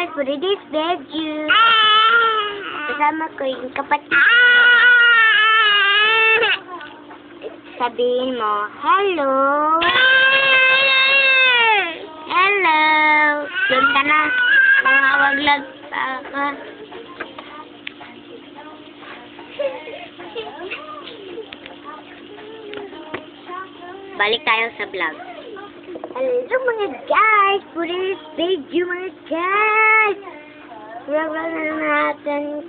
guys, for today's video, kasama ko yung kapatid. Sabihin mo, hello. Hello. Doon ka na. Mawawag lang ka. Balik tayo sa vlog. Hello mga guys! For this video mga guys! Vlog na natin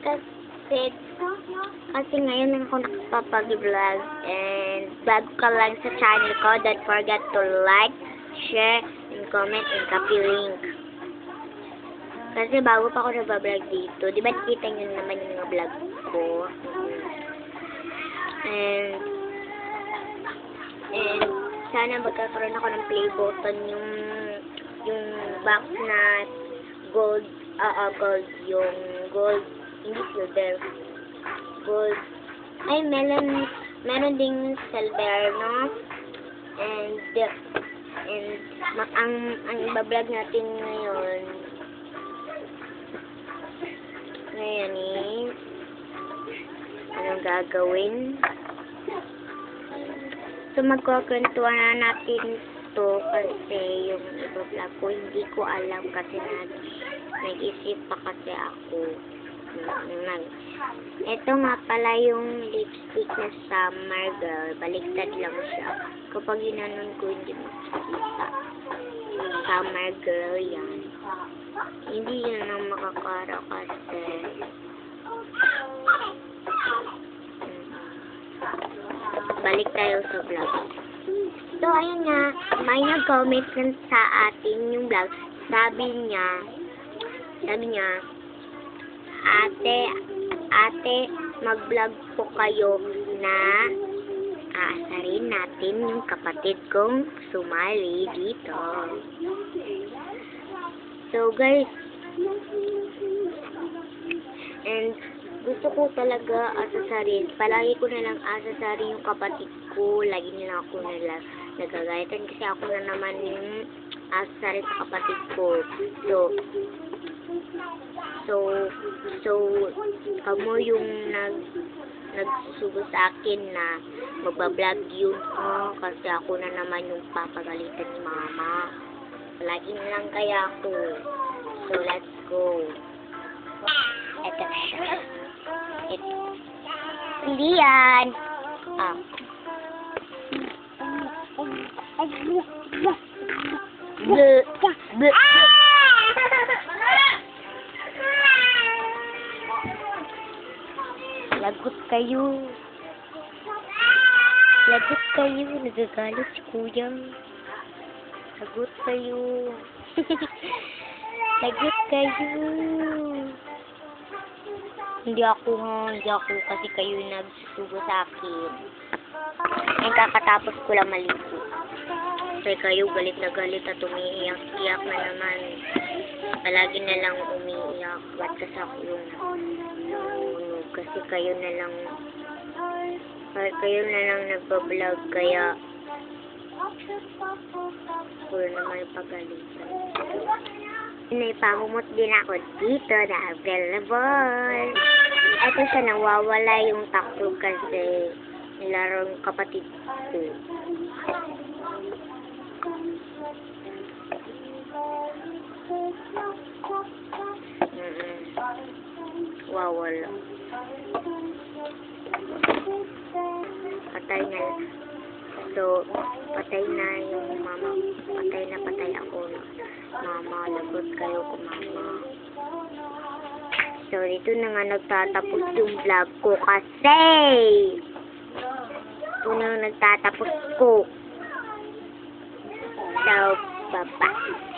kasi ngayon lang ako nakapag-vlog and bago ka lang sa channel ko, don't forget to like, share, and comment, and copy link. Kasi bago pa ako nag-vlog dito, di ba nakita nyo naman yung mga vlog ko? And sana magkakaroon ako ng play button yung box na gold, yung gold, hindi silver, gold, ay meron ding silver, no? And ang ibablog natin ngayon is anong gagawin. So, magkukwentuhan na natin to kasi yung iba-vlog ko, hindi ko alam kasi nag-isip pa kasi ako. Ito nga pala yung lipstick na Summer Girl. Baliktad lang siya. Kapag ginanon ko, hindi makikita. Summer Girl yan. Hindi yun ang makakara kasi. Balik tayo sa vlog. So, ayun nga, may nag-comment sa atin yung vlog. Sabi niya, ate, mag-vlog po kayo na aasarin natin yung kapatid kong sumali dito. So, guys, and gusto ko talaga asasarin. Palagi ko na lang asasarin yung kapatid ko. Lagi nila ako nagagalitan kasi ako na naman yung asasarin sa kapatid ko. So, kamo yung nagsusugo sa akin na magbablog yun. Kasi ako na naman yung papagalitan ni mama. Palagi na lang kaya ako. So, let's go. Ito na siya. Hindi yan. Lagot kayo. Nagagalit si kuya. Lagot kayo. Lagot kayo. Hindi ako kasi kayo nagsusugo sa akin. Ay, kakatapos ko lang maligo. Kasi kayo galit na galit at umiiyak-iyak na naman. Palagi na lang umiiyak. Ba't kasi ako yung kasi kayo na lang nagbablog kaya ako naman pagalitan. Naipamumot din ako dito na available. Ito siya, nawawala yung takto kasi nilarong kapatid ko. Wawala. Patay na. So, patay na yung mama. Patay ako. Mama, lagot kayo ko, mama. So, dito na nga nagtatapos yung vlog ko kasi. Ito na nagtatapos ko. So, bye-bye.